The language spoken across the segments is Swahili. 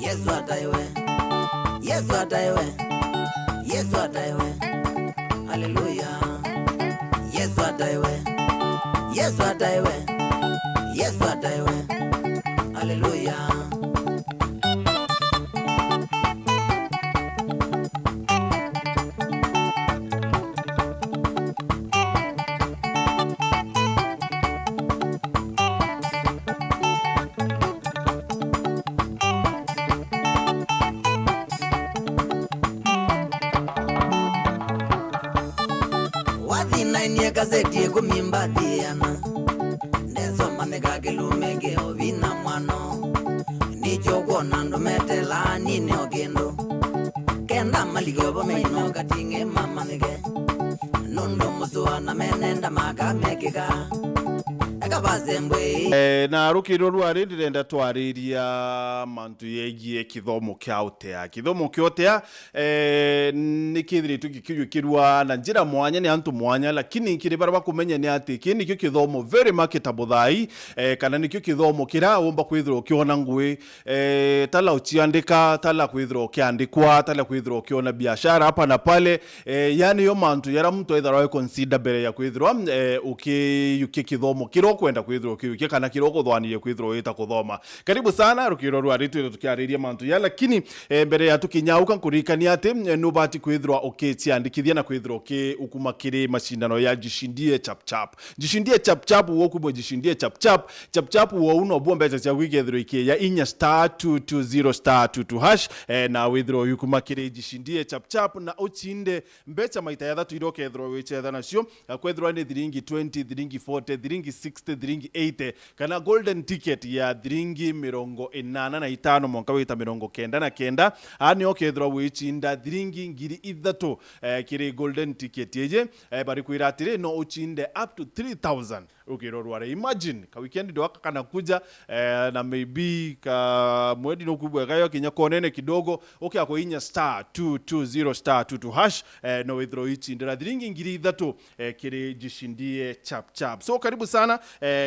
Yesu ataiwe, Yesu ataiwe, Yesu ataiwe, haleluya. Yesu ataiwe, Yesu ataiwe, Yesu ataiwe, haleluya. Wathinaini gazeti kumimba diana ndezo manega gelumege ovina mwano nicho kuona ndometela nini ogendo kenda maligyo bomeino katinge mama nige nondo musuana menenda makamekega na rukiro rwari ndirenda twariria mantu yegie kithomo kya utea kithomo kya utea ni kithiri tukikirwa na njira mwanya ni antu mwanya lakini kiri baraba kumenya ni ati kini kyo kithomo very marketable thai kana ni kyo kithomo kira womba kwithirwo kiona ngui tala uchiandika tala kwithirwo kiandikwa tala kwithirwo kiona biashara hapa na pale yani yo mantu yara mtu ithara consider bere ya kwithirwa uki kithomo kiro kwenda kwithirwo kiukie kana kiroko thwanire kwithirwo ita kuthoma. Karibu sana rukiro rwaritu tukiariria mantu ya lakini mbere ya tukinyauka kurikania ati nubati kwithirwa ukiandikithia na kwithirwo ki ukuma kiri mashindano ya jishindie chap chap. Jishindie chap chap wo kubwo jishindie chap chap wo uno bombe cha wigethirwo iki ya inya *220*22# na withirwo yukuma kiri jishindie chap chap na uchinde mbecha maita ya 3 irokethirwo wichetha nacio kwithirwa ni thiringi 20 thiringi 40 thiringi 60 thiringi 80 kana golden ticket ya thiringi 85 mwaka wita 99 ani okethirwa wichinda thiringi 3,000 kiri golden ticket yeje bari kwira atire no uchinde up to 3,000 ukiro rware. Imagine ka weekend ndo kana kuja na maybe ka mwedi no kubwa kayo kinya konene kidogo ako inya *220*22# no withdraw ichindira thiringi 3,000 kiri jishindie chap chap. So karibu sana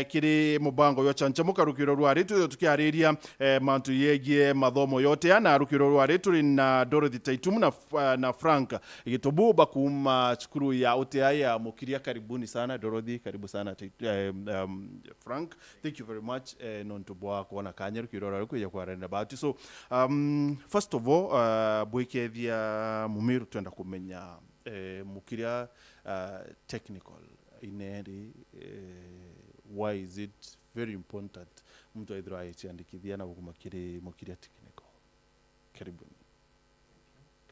kiri mubango yo chanchamuka rukiro rwaritu tukiariria mantu yegie mathomo yote na rukiro rwaritu na Dorothy Taitumu na Frank Gitobu bakuma chukuru ya OTI ya mukiria. Karibuni sana Dorothy, karibu sana Frank, thank you very much nontuboa kuona kanya rukiro rwariku ya kwarenda bahati. So first of all bwekethia mumiru twenda kumenya mukiria technical ineri why is it very important mtu aidhra aiandikithia na kumakiri mukiria technical. Karibuni.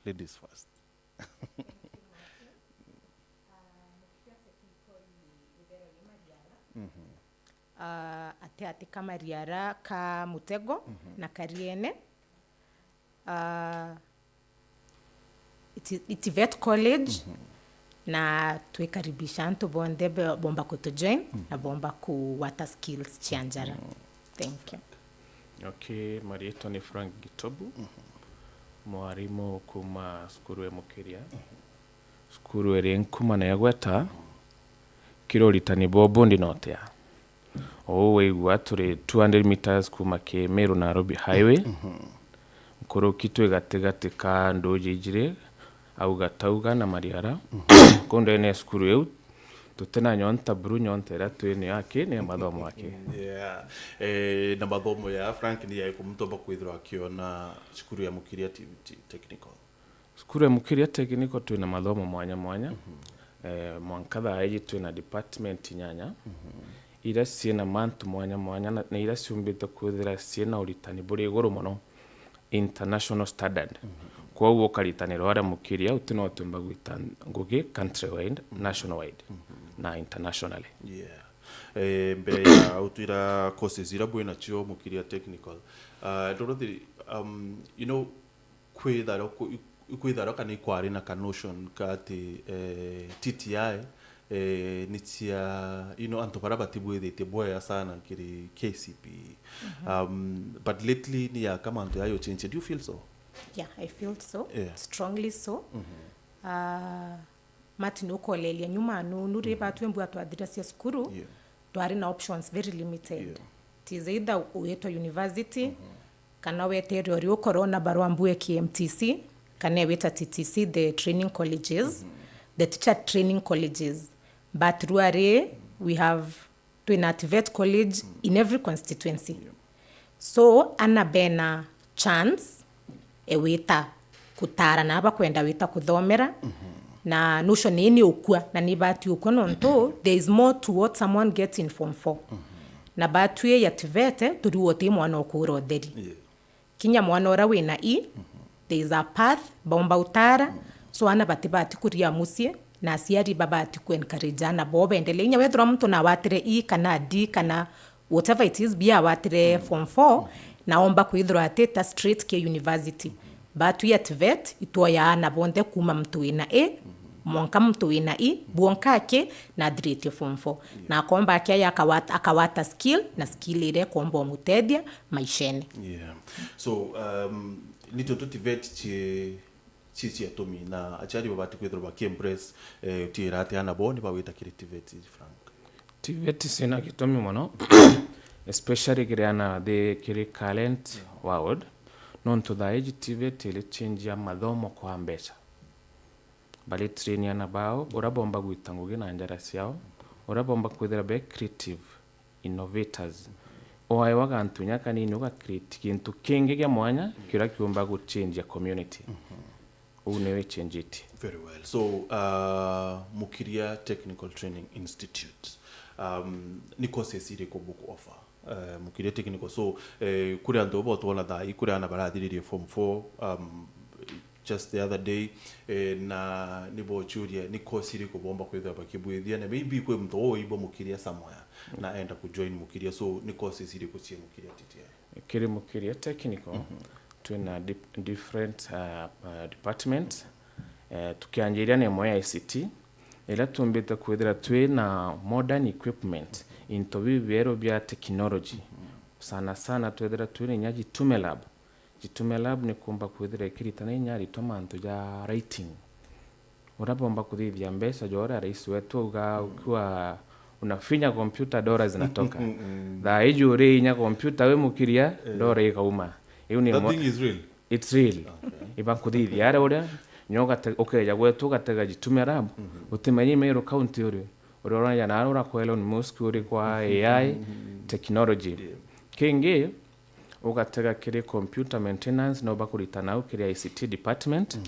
Ladies first. Ate kama riara ka mutego na kariene it's vet college na tuikaribisha antu bonde bomba kutujoin na bomba ku water skills chianjara. Thank you. Okay, Marieto ni Frank Gitobu, mwarimu kuma skuru ya mukiria. Skuru eri nkuma na yagweta kiroritani bobo ndi notea. Weigua turi 200 meters kuma ke Meru Nairobi highway. Nkoro kitwe gategate ka ndojijire au gatauga na mariara. Kondo ene skuru eu tutena nyonta bru nyonta era twene yake ne mathomo yake. Yeah. Na mathomo ya Frank ni ya kumtoba kwithirwa akiona skuru ya mukiria technical. Skuru ya mukiria technical twina mathomo mwanya mwanya. Mwankatha aiji twina department nyanya. Ira siena mantu mwanya mwanya na ira siumbite kwithira siena uritani buri iguru muno international standard. Kwa uwo karitaniro ara mukiria utino tumba gwita ngugi country wide, national wide na internationally. Yeah. Mbere ya utira courses ira bwena chio mukiria technical. Dorothy, you know kwithara kana ikwari na ka notion kati TTI nitia anto parabatibu ithite boya sana kiri KCP. But lately ni ya kama anto ayo change. Do you feel so? Yeah, I feel so. Yeah. Strongly so. Martin ukolelia nyuma nuri batu embu atwadira sia skuru. Twari na options very limited. It is either ueto university kana wetere ori ukorwo na barua mbue KMTC kana weta TTC, the training colleges, the teacher training colleges. But ruare we have twina TVET college in every constituency. So ana bena chance weta kutara na kwenda weta kuthomera na nusho nini ukua na ni bati ukua nonto there is more to what someone gets in form 4 na batu ya TVET turi wote mwana okuro theri kinya mwana ora wina there is a path bomba utara so ana bati kuria musie na siari babati ku encourage ana bobe endele nya wethra mtu na watire kana D kana whatever it is bia watire form 4 naomba kuithra ateta straight ke university batu ya TVET itoya ana bonde kuma mtu wina mwanka mtu wina buonka ke na drete form 4 na komba ke akawata skill na skill ile kombo mutedia maishene. So nito TVET chi atomi na achari babati kwethro ba embrace tirate ana boni ba wita kiri TVET Frank. TVET sina kitomi mono especially kirana the kiri current world non to the age TVET ile change ya mathomo kwa mbeca bali train yana bao urabomba gwitanguge na njara ciao urabomba kwithira be creative innovators oaye wagantunya kanini uga create kintu kingi gya mwanya kira kiumba go change ya community unewe change it. Very well. So Mukiria Technical Training Institute ni courses ire ko book offer Mukiria Technical. So kuri ando bo tona dai kuri ana barathiririe form 4 just the other day na nibo churia ni course ire ko bomba kwetha bakibwithia na maybe kwe mto oibo Mukiria somewhere na enda ku join Mukiria. So ni courses ire ko cie Mukiria TTI kiri Mukiria Technical tuna different departments tukianjiria ne moya ICT ila tumbita kwethira twina modern equipment into bibero bya technology sana twethira twina nyaji Jitume lab ni kumba kwethira kiritana nyari tomanto ya writing urabomba kuthithia mbesa jora rais wetu ukiwa unafinya computer dora zinatoka tha ijuri nya computer we Mukiria dora ikauma. That thing is real. It's real. Iba kuthithia ara uria nyoga okeja gwetu gatega Jitume lab utimenyi Meru county uri uroranya na ura kwa Elon Musk uri kwa AI technology kingi ugatega kiri computer maintenance no bakuritana ukiri ICT department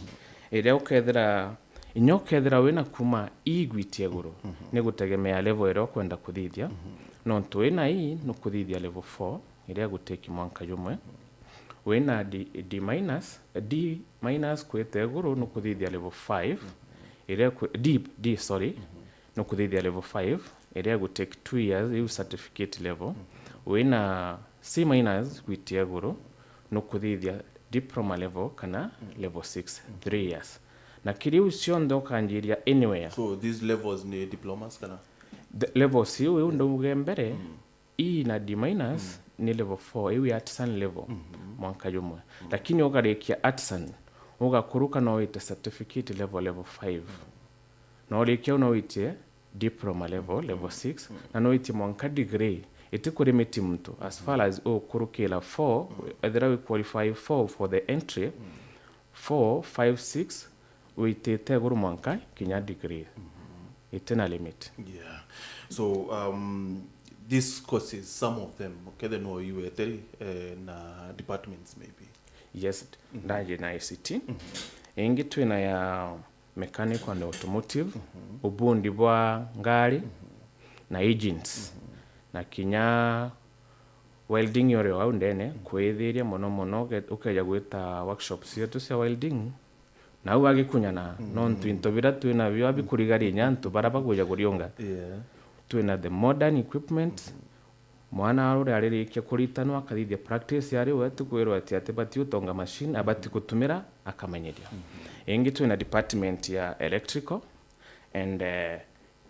ire ukethira inyokethira wina kuma igwitie guru ni gutegemea level ero kwenda kuthithia no twina no kuthithia level 4 ire guteki mwanka jumwe wina D minus kwete guru no kuthithia level 5 ire D no kuthithia level 5 ire guteki 2 years you certificate level wina C minus kwitia guru no kuthithia diploma level kana level 6 3 years na kiri usiondo kanjiria anywhere. So these levels ni diplomas kana the level C we ndo mbere E na D minus ni level 4 iwi artisan level mwanka jumwe lakini ugarekia artisan ugakuruka no ite certificate level 5 no lekia no ite diploma level 6 na no ite mwanka degree itikuremeti mtu as far as kurukila 4 either we qualify 4 for the entry 4 5 6 we tete guru mwanka kinya degree itena limit. Yeah. So these courses, some of them okay they know you na departments maybe. Yes, ndaje na ICT ingi twina ya mechanical and automotive ubundi bwa ngari na engines na kinya welding yore wa ndene kwethiria mono ukeja gwita workshops yetu cia welding na uage kunyana non twinto bira twina byo abikurigari nyanto baraba kuja kurionga twina the modern equipment mwana arore aririkia kuritanwa akathithia practice yari wetu kwirwa ati bati utonga machine abati kutumira akamenyeria ingi twina department ya electrical and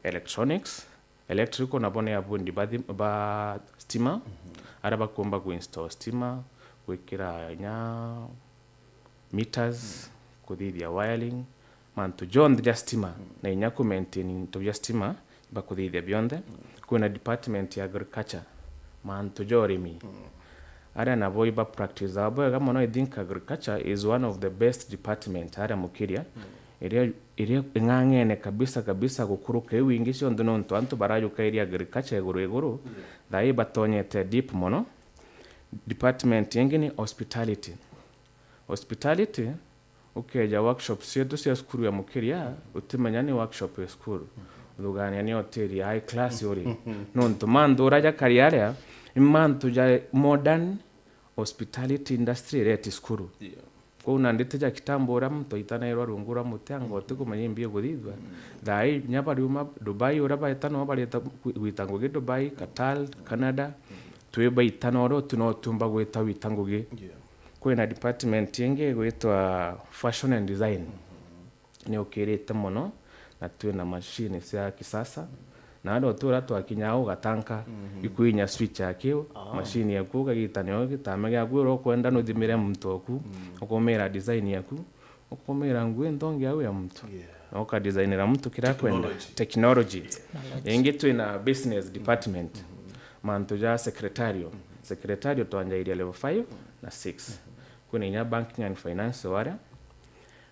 electronics. Electrical nabone ya bundi ba stima araba kuomba kuinstall stima kwikira nya meters kuthithia wiring mantu john the stima na inya ku maintain to stima ba kuthithia bionde kuna department ya agriculture mantu jorimi aria nabo iba practice abo kama no I think agriculture is one of the best department aria mukiria iria ngangene kabisa gukuruka wingi cio nduno ntu antu barayuka iria agriculture iguru thai batonyete deep mono. Department yengi ni hospitality ukeja workshops cietu cia skuru ya mukiria utimenya ni workshop ya skuru lugania ni hoteli high class uri nontu mandura ja kariaria imantu ja modern hospitality industry reti skuru ko nandite ja kitambura mto itanairwa rungura mutango tukumenya mbie guthithwa thai nyabariuma Dubai uraba itano bareta witango ge Dubai, Qatar, Canada tweba itanoro tunotumba gwita witango ge kwina department yenge gwitwa fashion and design ni ukirite muno na twina machine cia kisasa na ndo tura twakinyao gatanka ikuinya switch yakio machine yaku gagitanyo gitamege agwiro kwenda no thimire mtoku ukomera design yaku ukomera ngwe ndonge au ya mtu oka designera mtu kira kwenda technology yenge twina business department manto ja secretario twanja ile level 5 na 6 kuna inya banking and finance wara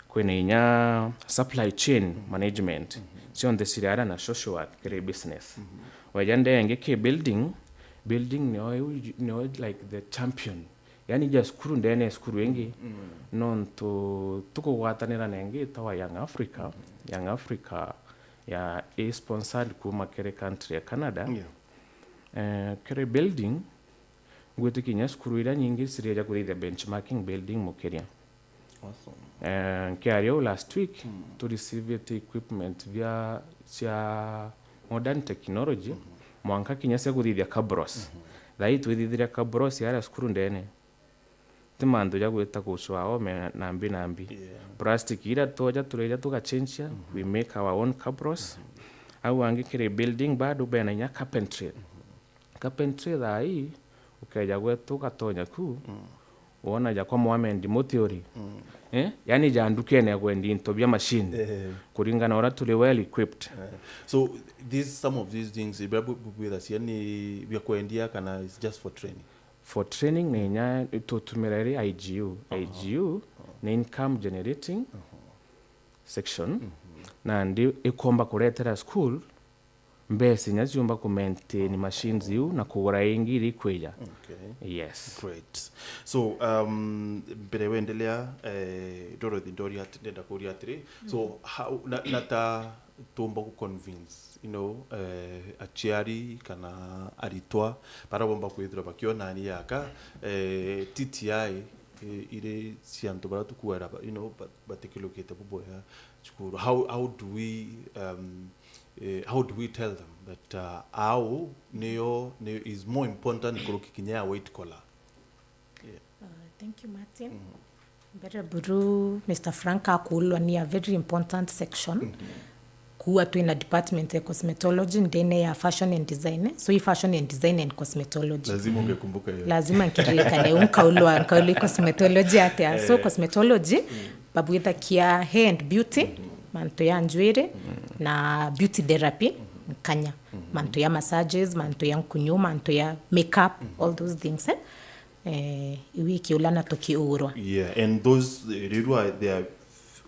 kuna inya supply chain management sion the siriara na social work kire business wajande yenge ke building no like the champion yani just skuru ndene skuru wengi non to tuko watanira nenge tawa Young Africa ya sponsored kuma kire country ya Canada kire building gwetu kinya skuru ira nyingi siriya kuri the benchmarking building mukiria. Awesome. Kiario last week to receive the equipment via modern technology mwanka kinya se kuthithia kabros thai twithithia kabros ya skuru ndene timando ja gweta kuswao me nambi plastic ira toja tureja tukachenjia we make our own kabros au angikire building bado bena nya carpentry thai ukeja gwetu gatonya ku wona ja kwa mwamendi motheory yani jandukene gwendi into bya machine kuringana ora tuli well equipped. So some of these things with us yani bya kwendia kana is just for training nenya tutumirere IGU ni income generating section na ndi ikomba kuretera school mbesi nyaziumba ku maintain machines yu na kugura ingi iri kweja. Okay. Yes. Great. So mbere wendelea Dorothy Doria tenda kuria atiri. So how nata tumba ku convince achiari kana aritwa para bomba kwithira bakiona ni yaka TTI ile sianto bara tukuera batikilokete buboya chukuru. How do we tell them that how neo is more important kuruki kinya white collar? Thank you, Martin. Better Buru, Mr. Frank Akulwa ni a very important section. Kuwa tu ina department ya cosmetology ndene ya fashion and design. So hii fashion and design and cosmetology. Lazima ungekumbuka hiyo. Lazima nkirikane unkaulwa cosmetology ate. So cosmetology babu ita kia hair and beauty. Manto ya njwere na beauty therapy kanya manto ya massages, manto ya nkunyu, manto ya makeup, all those things wiki ulana toki urwa. Yeah, and those they are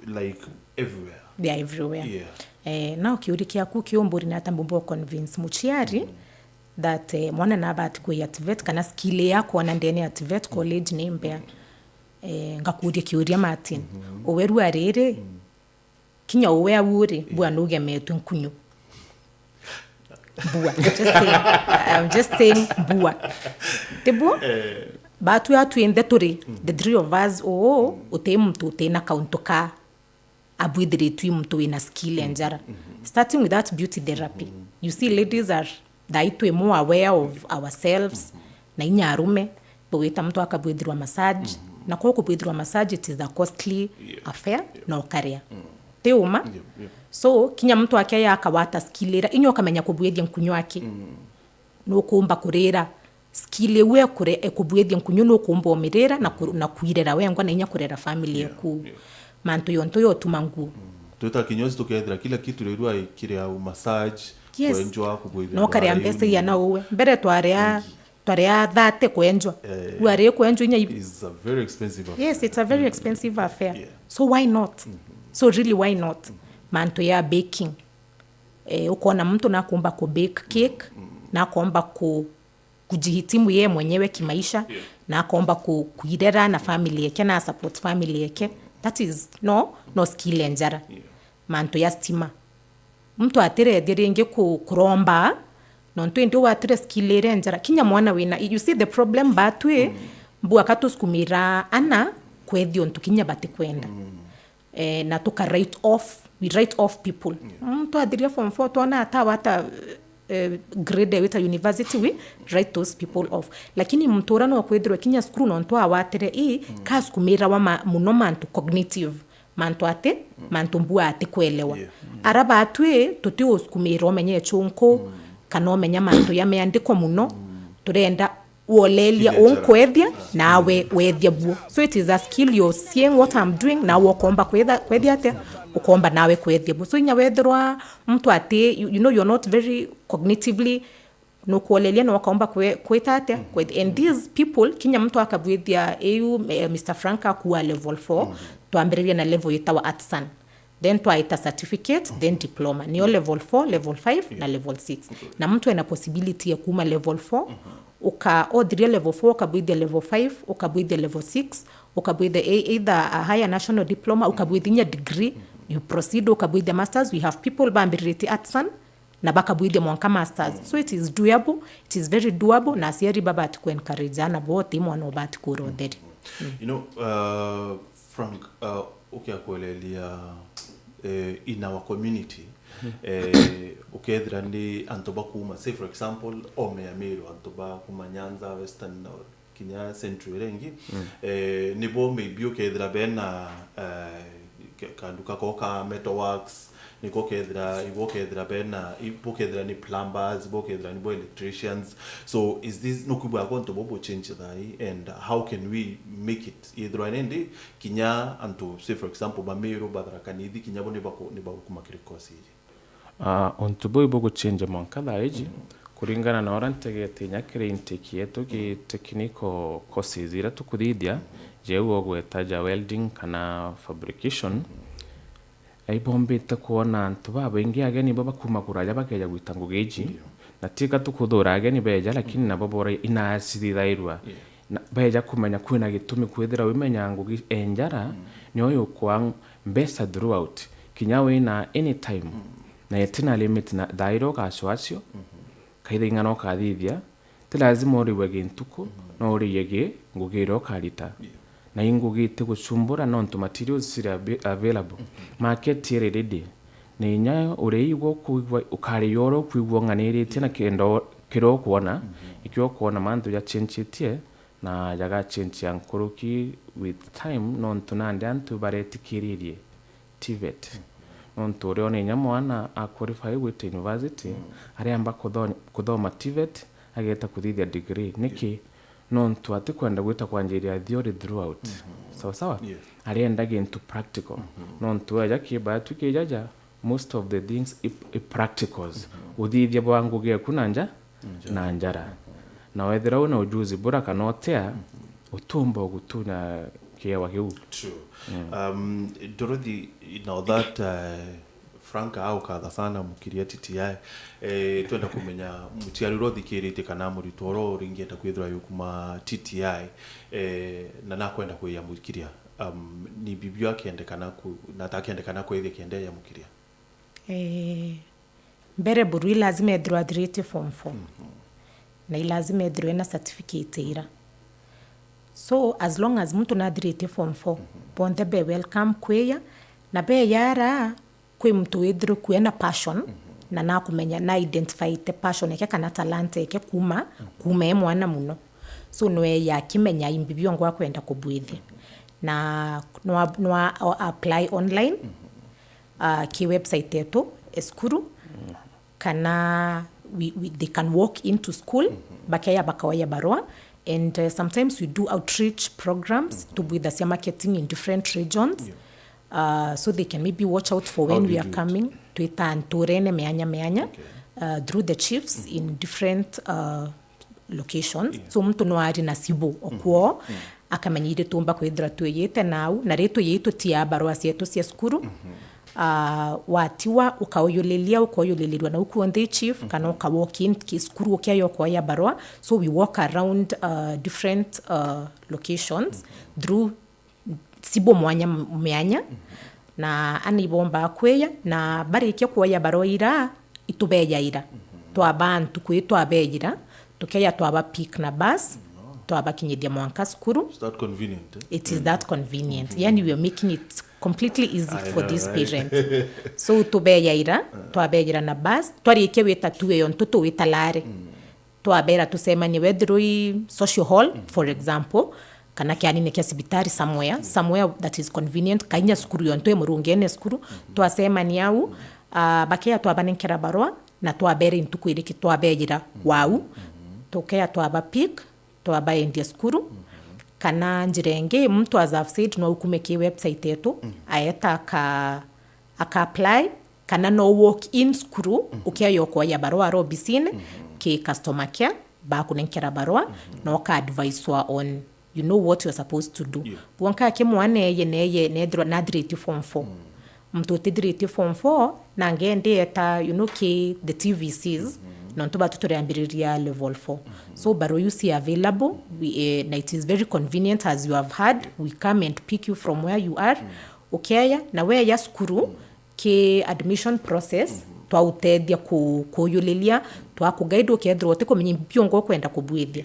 like everywhere. They are everywhere. Yeah. Now kiurikia ku kiomburi na tambumbo convince muchiari that mwana na bat ku ya TVET kana skill yako na ndene ya TVET college nembea ngakuria kiuria Martin oweru arere kinya uwe awuri bua nuge metu nkunyu bua I'm just saying bua tebo batu ya tuende turi the three of us utemtu tena kauntoka abwidire tu mtu ina skill enjara starting with that beauty therapy. You see ladies are daitwe more aware of ourselves na inyarume bwita mtu akabwidirwa massage na kwa kubwidirwa massage it is a costly affair no career teuma so kinya mtu akaya akawata skillera inyo kamenya kubwedia nkunyu wake no kumba kurera skille we kure ekubwedia nkunyu no kumba omirera na kuirera wengwa na inya kurera family yaku manto yonto yotumangu tuta kinyozi tukethira kila kitu rerwa ikire au massage yes. Kwenjwa kubwedia no kare ambese ya na uwe mbere twarea twaria 30 kwenjwa wari kwenjwa inya It's a very expensive affair. yes, it's a very expensive affair. Yeah. So why not? So really why not? Manto ya baking. Ukoona mtu nakuomba ku bake cake, nakuomba kujihitimu yeye mwenyewe kimaisha, nakuomba kuirera na family yake na support family yake. That is no skill enjara. Manto ya stima. Mtu atire direnge kuromba nontu ndio watire skill enjara. Kinya mwana wina. You see the problem batwe mbu akatu skumira ana kwethio ntukinya bati kwenda. Na tuka we write off people. Mtu adiria form 4 tuona hata grade with a university we write those people off. Lakini mtora no kwethirwa kinya skuru nontu awatire kaskumira wa muno mantu cognitive. Mantu ate mantu mbua ate kuelewa. Araba atwe tuti oskumira omenye chunko kana omenya mantu yameandikwa muno turenda wolelia onkwethia nawe wethia buo. So it is a skill you're seeing what I'm doing na wokomba kwethia ate ukomba nawe kwethia buo. So inya wethirwa mtu ate you know you're not very cognitively no kuolelia no wakaomba kweta ate and these people kinya mtu akabwethia Mr. Frank akuwa level 4 tuambiriria na level yetawa artisan then twaita certificate then diploma niyo level 4 level 5 na level 6 na mtu ana possibility ya kuma level 4 odria level 4 ukabwithia level 5 ukabwithia level 6 ukabwithia either a higher national diploma ukabwithia degree you proceed ukabwithia masters. We have people bambiriti artisan na bakabwithia mwanka masters. So it is doable, it is very doable na sieri baba to encourage ana bote mwana obati kuroderi. You know, Frank, ukiakuelelia in our community ukethira ndi antoba kuma, say for example Omeamiro antoba kuma Nyanza Western or Kinya Central rengi nibo maybe ukethira bena kanduka koka metalworks niko kethira ibokethira bena ibokethira ni plumbers ibokethira ni electricians. So is this no kubwa konto bobo change that and how can we make it either anende Kinya anto say for example Bamiro Badarakanidi Kinya bone bako kumakirikosi onto boy bogo change mankala eji kuringana na orantegete nyakire intake yetu ki technical courses ira tukudhidia je gwetaja welding kana fabrication aibombe takuona antu baba ingi ageni baba kuma kuraja bakeja gwitango geji na tika tukudhura ageni beja lakini na baba ina asidirairwa na beja kumenya kwina gitumi kwethira wimenya ngugi enjara nyoyo kwa mbesa throughout kinyawe na anytime na yetina limit na dairo ka swasio kaithinga no kathithia ti lazima uri wege ntuko no uri yege ngugiro kalita na ingugi te gucumbura no ntu materials sira available market ire ready na inyayo uri igwo kuigwa ukari yoro kuigwa nganirite na kendo kiro kuona ikyo kuona mantu ya chenchitie na yaga chenchi yankuruki with time no ntu nande antu baretikiririe TVET nontu uri one nyamwana a qualify with university ariamba kuthoma TVET ageta kuthithia degree niki nontu ati kwenda gwita kwanjiria theory throughout sawa arienda into practical nontu aja kiba tukijaja most of the things practicals uthithia bwangu ge kunanja na njara na wethera una ujuzi bora kanotea utumba gutuna kiwa kiu. True. Dorothy, now that Frank au kadha sana mukiria TTI twenda kumenya mutiari rothi kirite kana muritoro ringienda kwithira yukuma TTI na nakwenda kuyamukiria ni bibio akiendekana na takiendekana kwithia kiende ya mukiria mbere buru lazima graduate form 4 na lazima edre na certificate ira. So as long as mtu na graduate form 4 bonde be welcome kweya na be yara kwe mtu edre kuena passion na kumenya na identify the passion yake kana talent yake kuma mwana muno. So noe ya kimenya imbibio ngwa kwenda kubwithi na no apply online ki website yetu Eskuru kana they can walk into school bakaya bakawaya barua and sometimes we do outreach programs to with the marketing in different regions so they can maybe watch out for when we are coming to it and to rene meanya through the chiefs in different locations so mtu no ari na sibu okuo akamanyire tumba kwithira twiyite nau na ritu yitu tia barua cietu cia skuru watiwa ukaoyolelirwa na ukuonde chief kana uka walk in skuru ukiayo kwa ya barua so we walk around different locations through sibo mwanya na anibomba kweya na barikia kwa ya barua ira itubeya ira twabantu kwitwa beyira tukeya twaba pick na bus twaba kinyedia mwanka skuru. Is that convenient? It is that convenient. Yani we are making it completely easy for these parents. So tubeya ira twabeyira na bus twarikia weta tuwe ntutu weta lare twabera tusema ni wedroi social hall for example kana kiani ne kiasibitari somewhere that is convenient kainya skuru yonto murungene skuru twasema ni au bakia twabanenkera barua na twabere ntukwiriki twabeyira wau tokea twaba pick twaba endia skuru kana njirenge mtu as I've said no ukumeke website yetu ayeta aka apply kana no walk in skuru ukia yokwa ya barua robisine ke customer care ba kunenkera barua no ka advice on you know what you're supposed to do wanka ke mwane ye nedro nadriti form 4 mtu tidriti form 4 na ngende eta you know ke the TVCs non to batutoriambiriria level 4 so baro you see available we na it is very convenient as you have heard we come and pick you from where you are okay na we ya skuru ke admission process twautedia kuyulilia twakuguide ukethro wote kumenye byongo kwenda kubwithia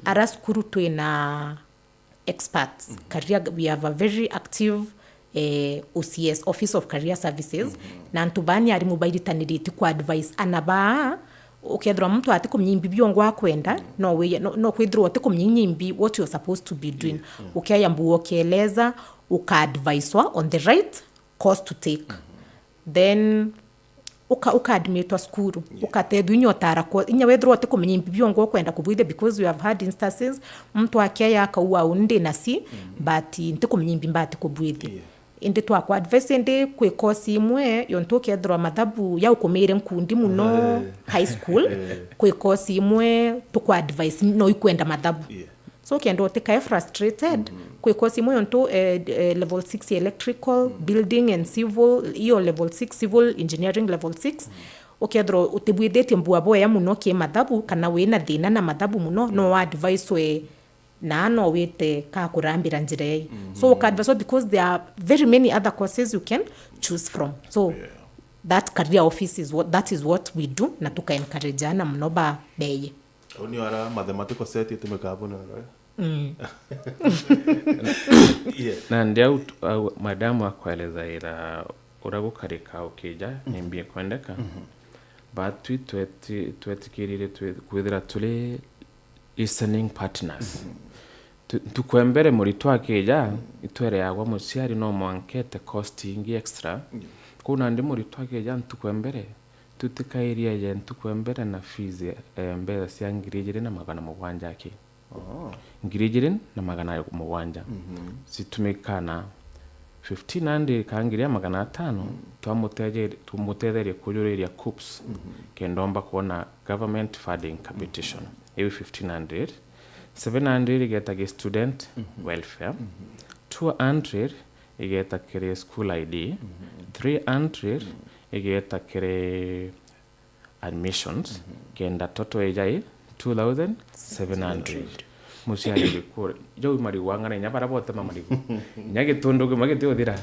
ara skuru twina experts career we have a very active OCS Office of Career Services na ntubani ari mobile taniriti ku advice anaba ukethro mtu ati kumnyimbi byongo akwenda no kwithro wote kumnyimbi what you're supposed to be doing ukayambu okeleza uka-advisewa on the right course to take then uka-admitwa skuru ukatedu inyotara inya wethro wote kumnyimbi byongo kwenda kubwithe because we have had instances mtu akeya akauwa unde nasi but nti kumnyimbi mbati kubwithe indi twakwa advice indi kwe course imwe yonto kethro mathabu ya ukomere nkundi muno high school kwe course imwe tukwa advice no ikwenda mathabu so kendo teka frustrated kwe course imwe yonto level 6 electrical building and civil iyo level 6 civil engineering level 6 okethro utibwithete mbua boya muno ke mathabu kana wina thina na mathabu muno no advice we na no wete ka kurambira njire so kadvaso because there are very many other courses you can choose from so that career office is what we do na tuka encourage ana mnoba beye oni ara mathematical set yetumekabona na ndio madamu akweleza ira uragukarika ukija nimbie kwendeka but twetikirire kwithira tuli listening partners tukwembere muri twakija itwere yagwa muciari no mwankete cost ingi extra kuna ndi muri twakija tukwembere tutikairia je tukwembere na fees mbere cia ngirigire na magana mugwanja ki ngirigire na magana mugwanja situmikana 1500 kangiria magana 5 tumutetheria kuyuriria COOPS kendomba kuona government funding competition ewe 1500 700 igeta student welfare 200 igeta kere school ID 300 igeta kere admissions kenda toto ejai 2700 musiari bikore jo mari wangana nyabara bote mamari nyage tondo magete odira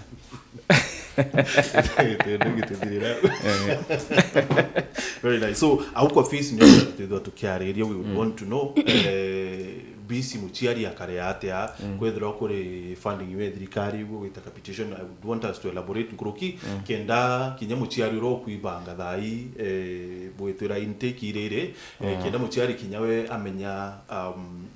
very nice so auko fees ndio tukiareria we would want to know bisi muchiari akare atea kwethira kuri funding we thirikari we with capitation I would want us to elaborate nkroki kenda kinya muchiari ro kuibanga thai bwetira intake irere kenda muchiari kinyawe amenya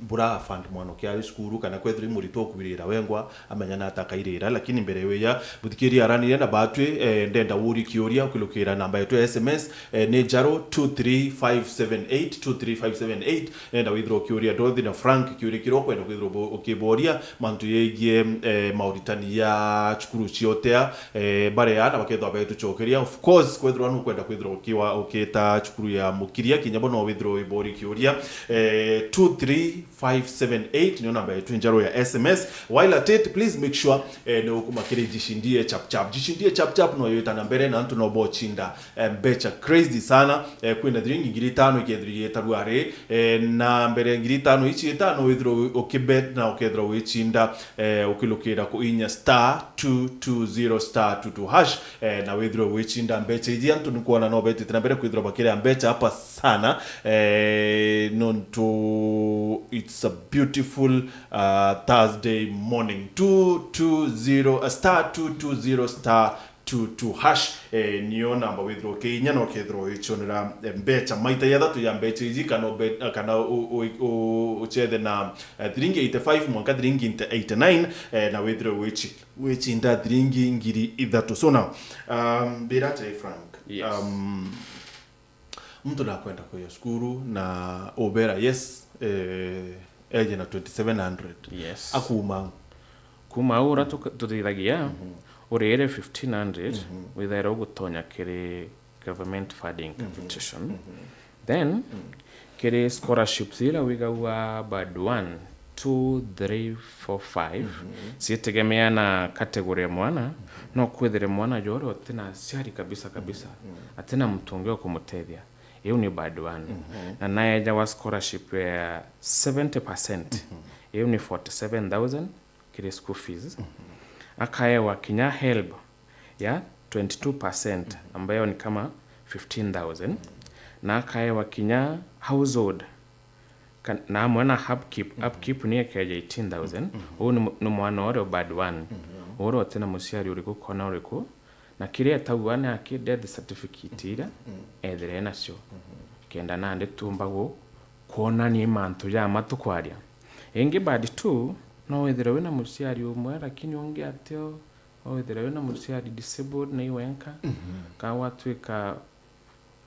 bura fund mwana kiari skuru kana kwethira muri to kubirira wengwa amenya na atakairira lakini mbere weya buthikiri arani na batwe ndenda wuri kioria kulukira namba yetu SMS ni 023578 23578 enda withdraw kioria dothi na Frank Frank kiurikiro kwenda kwithirwo ukiboria mantu yegie mauritani ya chukuru ciotea bare ya na bakethwa betu chokeria of course kwithirwo no kwenda kwithirwo kiwa ukita chukuru ya mukiria kinyabo no withirwo ibori kiuria 23578 ni namba yetu njaro ya SMS. While at it, please make sure no kumakire jishindie chap no yoita na mbere na antu no bochinda becha crazy sana kwina dringi ngiri 5 ikethiri taruare na mbere ngiri 5 ichi 5 withiro ukibet na ukethira wichinda ukilukira ku inya *220*22# na withiro wichinda becha iji antu ni kuona no beti tena mbere kwithiro bakire becha hapa sana non to it's a beautiful Thursday morning 220*220*22# niyo namba withdraw Kenya no kethro ichonera mbecha maita ya thatu ya mbecha iji kana uchethe na thiringi 85 mwanka thiringi 89 na withdraw which inda thiringi ngiri ithatu. So now Birate Frank, yes. Mtu nakwenda kwa skuru na obera yes eje na 2700 yes kuma ura tutithagia urere 1500 withera gutonya kiri government funding competition then kiri scholarships ira wigawa bad 1 2 3 4 5 sietegemea na category ya mwana no kwithire mwana joro tena siari kabisa atena mtongeo kumutethia hiyo ni bad 1 na naye jawa scholarship ya 70% hiyo ni 47000 kile school fees akaye wa Kenya help ya 22% ambayo ni kama 15000 na akaye wa Kenya household na mwana upkeep ni kaje 18000 huo ni mwana ore bad 1 oro tena musiari uri gukona uri ko na kire tawana aki death certificate ira ethere nacio kenda nande tumbago kuona ni mantu ya matukwaria ingi bad 2 no wethera wina musiari umwe lakini ungi atio wethera wina musiari disabled na iwenka ka watwika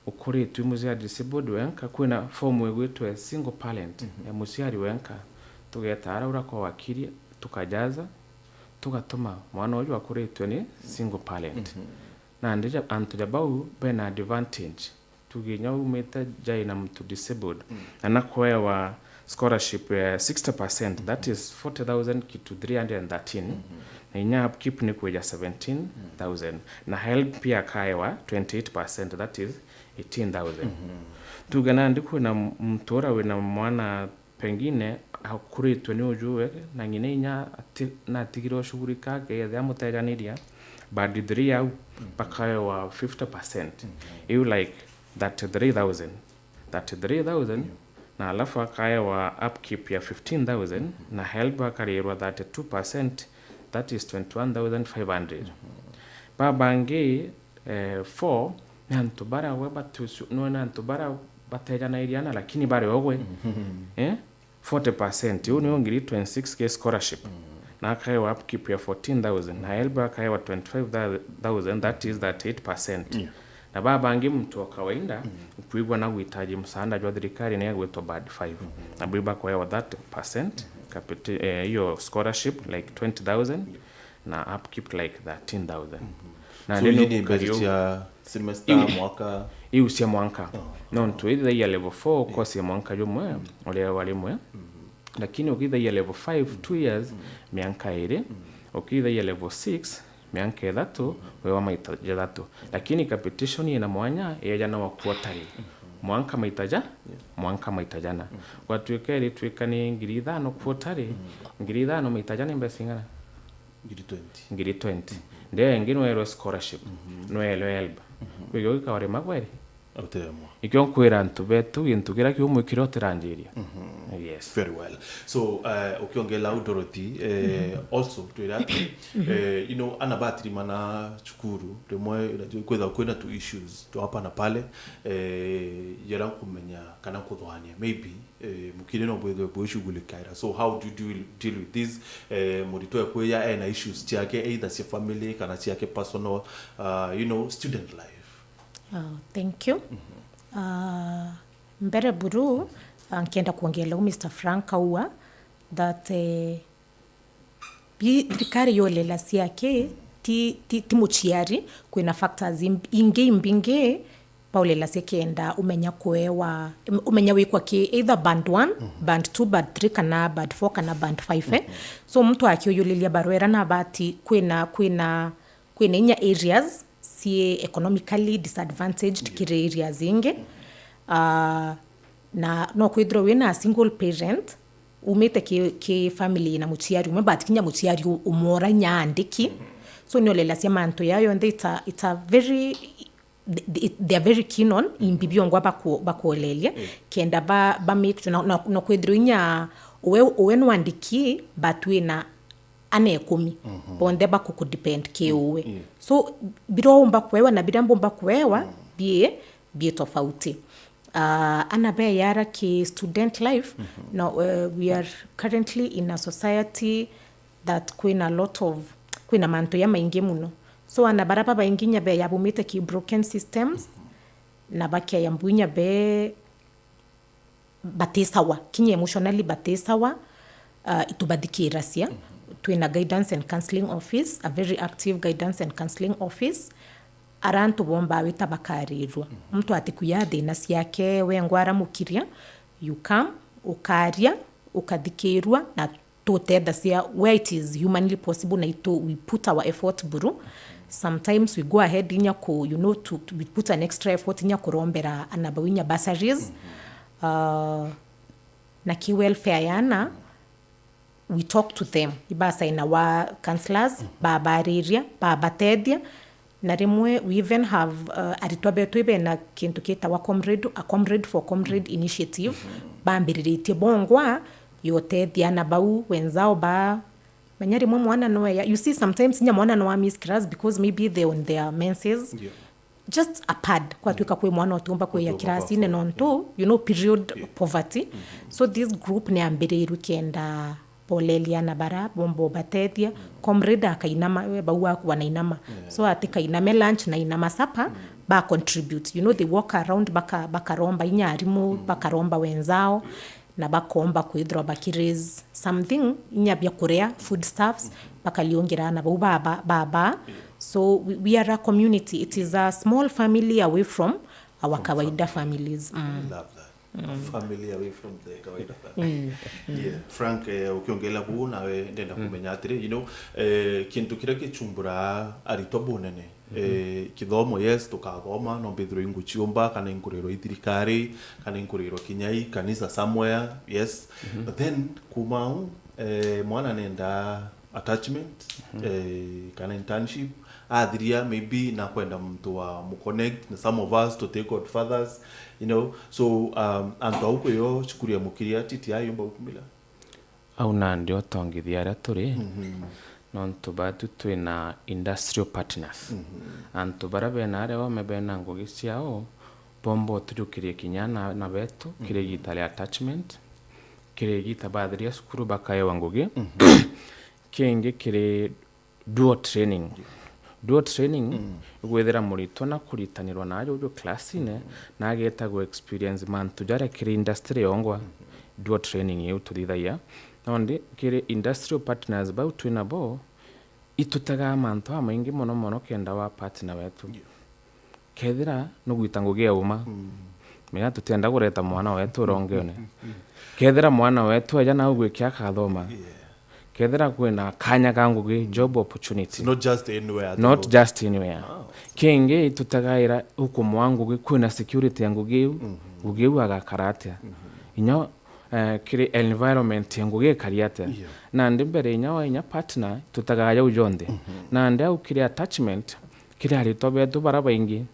ukuri tu musiari disabled wenka kwina form wegwitwe single parent ya musiari wenka tugetara ura kwa wakiri tukajaza tugatuma mwana uyu akuritwe ni single parent na ndija antu bau bena advantage tuginya umeta jaina mtu disabled na kwa scholarship 60% that is 40000 to 313 na inya upkeep ni kuja 17000 na help pia kaiwa 28% that is 18000 tugana ndiko na mtora wena mwana pengine akuritwe ni ujue na ngine inya na tigiro shughuli kake ya mutajaniria bad 3 au pakawa 50% you like that 3000 na alafu akawa upkeep ya 15000 na help akarirwa that 2% that is 21500 babange 4 nanto bara weba tusu no nanto bara batajaniria na lakini bare ogwe 40% hiyo ni ngiri 26k scholarship na akawa upkeep ya 14000 na help akawa 25000 that is that 8% na babangi mtu wa kawaida kuigwa na uhitaji msaada wa serikali na yagwetwa bad 5 na biba kwa ya that percent capital hiyo scholarship like 20000 na upkeep like 13000 na so nini budget ya semester mwaka hiyo si mwaka no to either ya level 4 course ya mwaka jumwe ole walimwe lakini ukidha ya level 5 2 years miaka ile ukidha ya level 6 miaka ithatu wewa maita jathatu lakini competition ina mwanya yajana wa quarterly mwanka maitajana watweka ile tweka ni ngiri 5 quarterly ngiri 5 maitajana mbesingana ngiri 20 ndio ngino ero scholarship no elo help wigo kawari magweri Otemo. Ikyo kwera ntubetu intugira ki umukiro teranjiria. Yes. Very well. So ukiongela Dorothy also to that you know anabatri mana chukuru remwe kwenda kwenda to issues to hapa na pale yara kumenya kana kuthwania maybe mukire no bwego bwishugulikaira. So how do you deal with this murito kweya na issues chake either si family kana chake personal you know student life. Thank you. Mbere buru nkienda kuongela Mr. Frank Kaua that thirikari yolela ciake ti muciari kwina factors ingi imbingi paulela ciakenda umenya wikwa ki either band 1 band 2 band 3 kana band 4 kana band 5 so mtu akiyulilia barwera na bati kwina inya areas si economically disadvantaged kire areas ingi na no kwithro wina single parent umete ki family na muciari umebati kinya muciari umora nyandiki so nyolela cia manto yayo and it's a very they are very keen on imbibiongwa bakuolelia kenda ba make no kwithro inya uwe nwandiki batwina anekumi bonde bakuku depend ke uwe so biromba kwewa na birambomba kwewa bie tofauti anabe yara ki student life now we are currently in a society that kwina manto ya maingi muno so anabaraba bainginya be yabumite ki broken systems na bakia yambunya be batesawa kinye emotionally batesawa itubadikirasia twina guidance and counseling office, a very active guidance and counseling office arantu bomba wita bakarirwa mtu atikuya thina ciake we ngwara mukiria you come ukaria ukadikirwa na tutenda cia where it is humanly possible na we put our effort buru sometimes we go ahead inya ko we put an extra effort inya kurombera anabawinya bursaries na ki welfare yana we talk to them ibasa ina wa counselors babariria babatedia na rimwe we even have aritwabetwe na kintu kita wa comrade for comrade initiative bambiriritie bongwa yote diana bau wenzao ba manyari mwana no ya you see sometimes nya mwana no wa miss class because maybe they on their menses just a pad kwa tuka kwe mwana otumba kwe ya kirasi ne nonto period poverty so this group ne ambiriru kenda polelia na bara bombo batedia comrade akainama baua wanainama so atika iname lunch na inama sapa ba contribute they walk around baka romba inyarimu baka romba wenzao na bakomba kwithro bakiraise something inyabya kurea foodstuffs bakaliongera na baba so we are a community. It is a small family away from our kawaida families. Love that. Family away from the kawaida family. Yeah. Frank, ukiongela bu nawe ndenda kumenya atire kintu kira kichumbura aritobo nene kithomo yes tukathoma no mbithiro inguchiomba kana inkuriro ithirikari kana inkuriro kinyai kanisa somewhere yes but then kumau mwana nenda attachment kana internship adria maybe na kwenda mtu wa connect some of us to take godfathers so anto huko yo chukuria mukiria titi ayomba ukumila au na ndio tongithia ara turi nontu batu twina industrial partners anto barabe na are mebena ngugi ciao bombo tujukirie kinyana na betu kire gitale attachment kire gitabadria skuru bakaye wangugi kenge kire dual training gwethera murito na kuritanirwa na ajo class ine na ageta go experience man tujara kire industry yongwa dual training yo tuthithaia onde kire industrial partners ba twina bo itutaga manto amaingi mono kenda wa partner wetu kethira no gwitango gia uma mega tutenda gureta mwana wetu rongeone kethira mwana wetu aja na ugwikia kathoma kethira kwina kanya kangugi job opportunity not just anywhere kenge tutagaira huko mwangu kwina security yangu ugiu agakarate inyo kire environment yangu kariate na ndimbere inya partner tutagaya ujonde na ndia ukire attachment kire ari tobe baraba ingi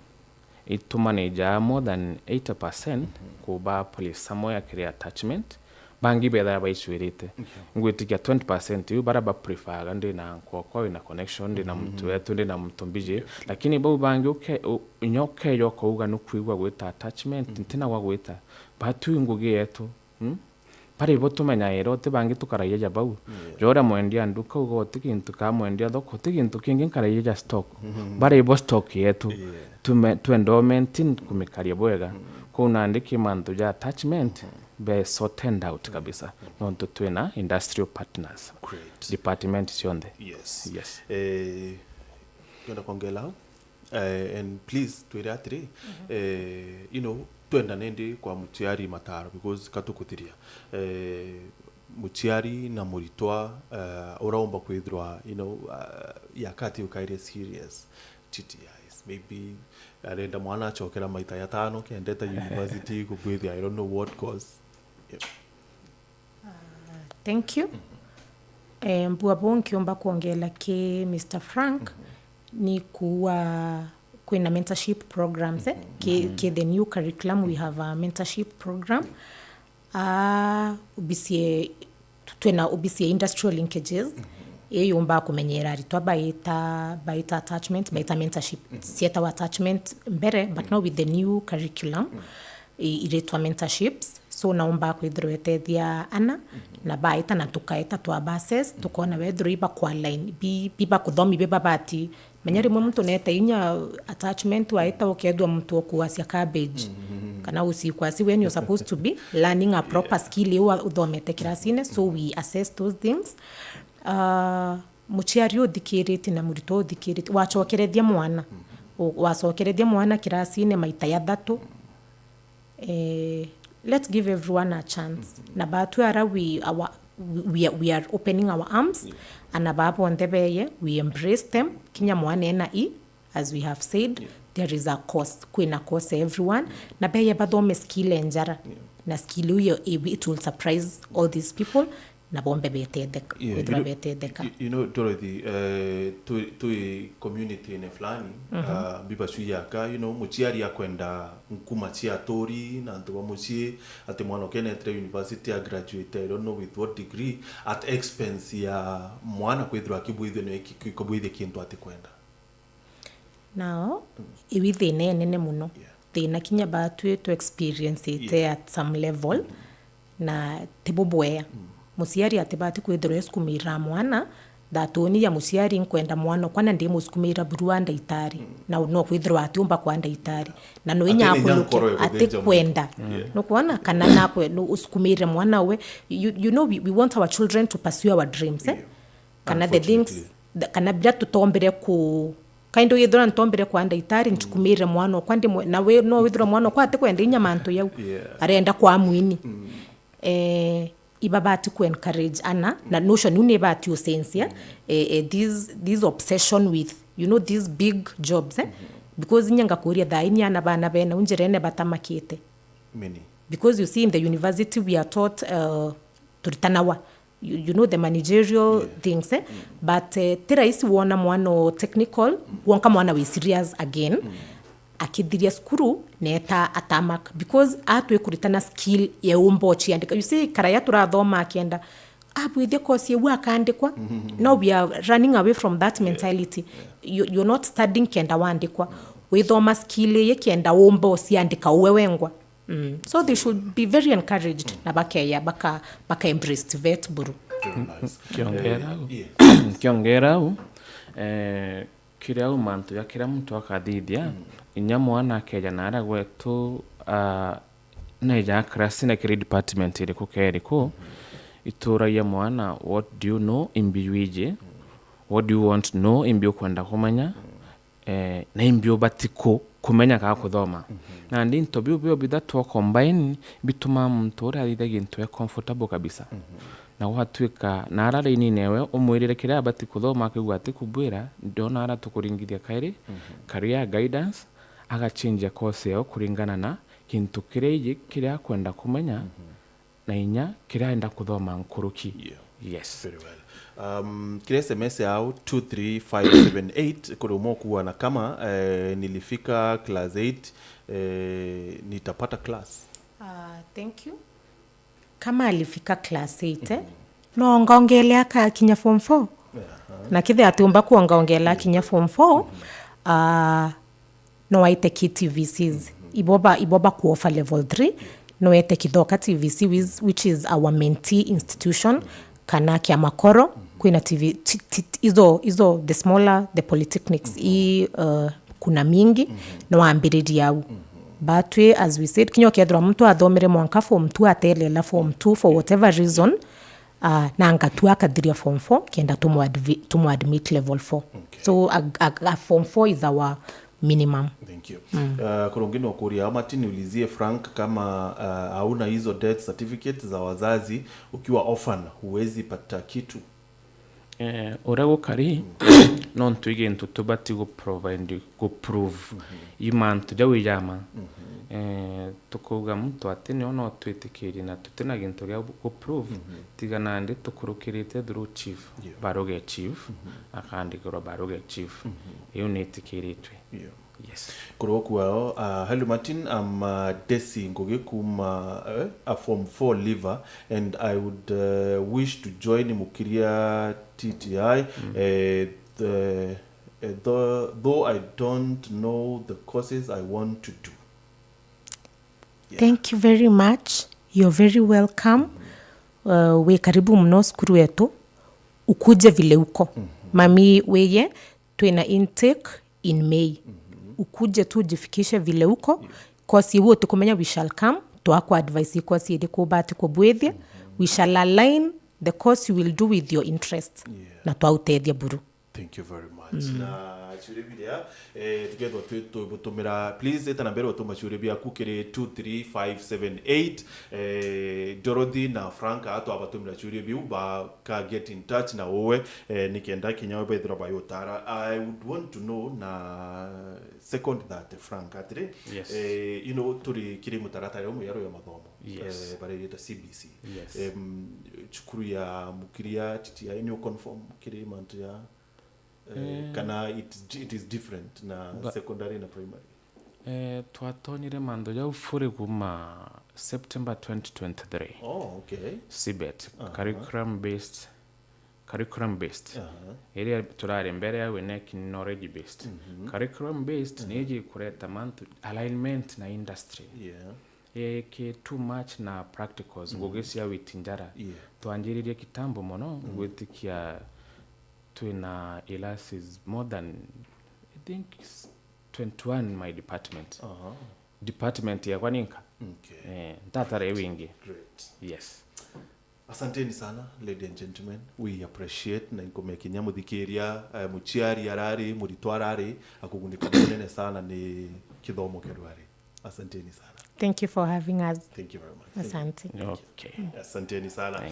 itu manager more than 80% kuba police samoya kire attachment bangi bedara baiswirite ngwitikia 20% yu baraba prefer ndi na kwa ina connection ndi na mtu wetu ndi na mtu mbije lakini bo bangi nyoke yoko uga nukwigwa gwita attachment ntina kwa gwita batu ngugi yetu pare botumenya ero te bangi tukaraye ja bau jora mwendia nduka ugo tikintu ka mwendia doko tikintu kingi karaye ja stock bare bo stock yetu tu endowment kumikaria bwega kuna ndiki mantu ja attachment be sorted out kabisa nonto twina industrial partners Great. department cionthe. Yes. Yes. Yonda kwongela and please twire atiri you know twenda nende kwa mutiari mataro because katukutiria mutiari na muritwa uraomba kwithirwa you know yakati ukaire serious TTIs maybe arenda mwana achokera maita ya tano kendeta university kubwithia I don't know what cause. Yeah. Thank you. Mbuabu nkiomba kuongela ke Mr. Frank ni kuwa kwina mentorship programs ke the new curriculum we have a mentorship program ubisie twena ubisie industrial linkages yomba kumenyera ritwa baita attachment baita mentorship sieta attachment mbere but now with the new curriculum iretwa mentorships so naomba kwithirwetethia ana na baita na tukaeta twa bases tukona wethiro iba kwa line biba kuthomi biba bati menyari mtu neta inya attachment waita ukedwa mtu okuasia cabbage kana usikwasi when you're supposed to be learning a proper skill you uthomete kirasine so we assess those things muchiari uthikirite na murito uthikirite wachokerethia mwana wacokerethia mwana kirasine maita ya 3 let's give everyone a chance na batu ara we are opening our arms and abapo ondebeye we embrace them kinya mwana ena as we have said there is a course kwina course everyone na beye bathome skill enjara na skill hiyo it will surprise all these people na bombe betedeka you know Dorothy to community in fulani biba suyaka you know muchiari yakwenda nkuma chia tori na ndo muchi ati mwana kenetre university a graduate I don't know with what degree at expense ya mwana kwithwa kibwithwe no kibwithwe kintu ati kwenda now iwithi nene muno thina kinya batu to experience it at some level na tibobwea musiari atibati kwithirwa skumira mwana datoni ya musiari nkwenda mwana kwana ndi muskumira buruanda itari na no kwithirwa atiumba kwanda itari na no inya akuluke ate kwenda no kuona kana nakwe no uskumire mwana we you know we want our children to pursue our dreams kana the things kana bya tutombere ku kaindo yithira ntombere kwanda itari nchukumire mwana kwandi na we no withirwa mwana kwa ate kwenda inya manto yau arenda kwa mwini ibabati ku encourage ana na notion unebati usensia this obsession with you know these big jobs because nyanga kuria daini ana bana bena unjerene batamakite many because you see in the university we are taught turitanawa you know the managerial things but tiraisi wona mwana technical wonka mwana we serious again akithiria skuru neta atamak because atwe kuritana skill ya umbochi andika you see karaya turathoma akienda abwithie course yewa akandikwa now we are running away from that mentality you're not studying kenda wandikwa withoma skill ye kenda umbochi andika uwewengwa so they should be very encouraged na bakeya baka embrace vet buru kiongera kiria umantu ya kira mtu akathithia inya mwana keja nara gwetu na ya class na kiri department ile kukeriko itura ya mwana what do you know imbiwije what do you want to know imbio kwenda kumanya na imbio batiko kumenya ka kuthoma na ndi ntobio bio bidatu combine bituma mtu uri athithagi ntu comfortable kabisa na watwika narara ini newe umwirire kiria bati kuthoma akigwa ati kubwira ndona ara tukuringithia kairi career guidance agachinja course yao kuringana na kintu kiria kwenda kumenya na inya kiria enda kuthoma nkuruki. Yes, very well. Kile SMS au 23578 kurumo kuwa na kama nilifika class 8 nitapata class. Thank you. Kama alifika class 8 no ngaongelea ka kinya form 4 na kithe atiumba kuongelea kinya form 4 no waite KTVCs iboba ku offer level 3 no waite kithoka TVC which is our mentee institution kana kia makoro kuina TV izo the smaller the polytechnics kuna mingi no ambiriria au but we, as we said kinyo kethra mtu athomere mwanka form 2 atelela form 2 for whatever reason na ngatua akathiria form 4 kenda tumu-admit level 4 okay. So a form 4 is our minimum. Thank you. Kurongeni wakuria ama niulizie Frank kama hauna hizo death certificate za wazazi ukiwa orphan huwezi pata kitu. Ora kari non twige ntutubati go provide go prove imantu jawe jama tukuga mtu atene ono twetikiri na tutena gintu gya go prove tigana ndi tukurukirite through chief baroge chief akandikiro baroge chief iyo netikiritwe. Yes. Kuroku wao hello Martin, I'm Desi Ngoge kuma a form 4 liver and I would wish to join Mukiria TTI though I don't know the courses I want to do. Yeah. Thank you very much. You're very welcome. We karibu mno skuru yetu ukuje vile uko. Mami weye tuena intake in May. Ukuje tu jifikishe vile uko kosi wote kumenya we shall come to ako advice kosi ede ko bati ko bwethia we shall align the course you will do with your interest na twautethia buru. Thank you very much. Na churebia together to butumira please eta nambero to machurebia kukire 23578 Dorothy na Frank ato abatumira churebia ba ka get in touch na wewe nikienda kinyawe bedro bayotara. I would want to know na second that Frank atre yes. You know turi kiri mutaratara yo yaro ya mathomo yes. Bare yeta CBC yes. Chukuru ya mukiria TTI ni confirm kiri mantu ya kana it is different na secondary na primary. Twatonire mando ya ufure kuma September 2023. Oh, okay. CBET curriculum based area turare mbere yawe neki knowledge based curriculum based neji kureta mantu alignment na industry ke too much na practicals ngogesi ya witinjara tuanjiririe kitambo mono gwetikia tuina elas is more than I think 21 my department department ya kwaninka tatare wingi. Great. Yes. Asanteni sana ladies and gentlemen, we appreciate na inkomekinya muthikiria muchiari arari muritwarari akugundika nene sana ni kithomo kerwari. Asanteni sana. Thank you for having us. Thank you very much. Asante. Okay. Asanteni sana.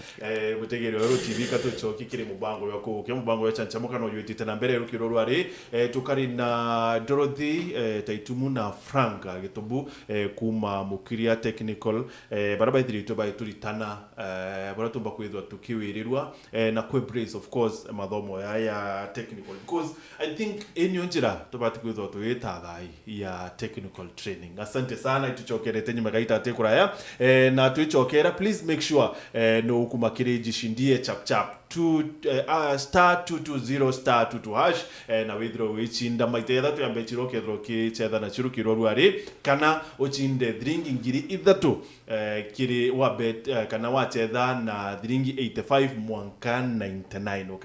Mutegeri wa TV katochoki kiri mubango yako ke mubango ya chanchamuka no yitite na mbere rukiro rwari tukari na Dorothy Taitumu na Frank Gitumbu kuma Mukiria Technical baraba ithirito ba turitana baratumba kwithwa tukiwirirwa na kwe brace of course mathomo ya technical because I think enyo njira tubati kwithwa tuitagai ya technical training. Asante sana ituchokerete nyuma gaita tekuraya na tuichokera please make sure no kumakire jishindie chap star 220 star 22 hash na withdraw wichinda maithetha tuyambe chiroke throki chetha na chiruki rorwari kana ochinde dringi ngiri ithatu kiri wa bet kana wa chetha na dringi 85 mwanka 99 okay.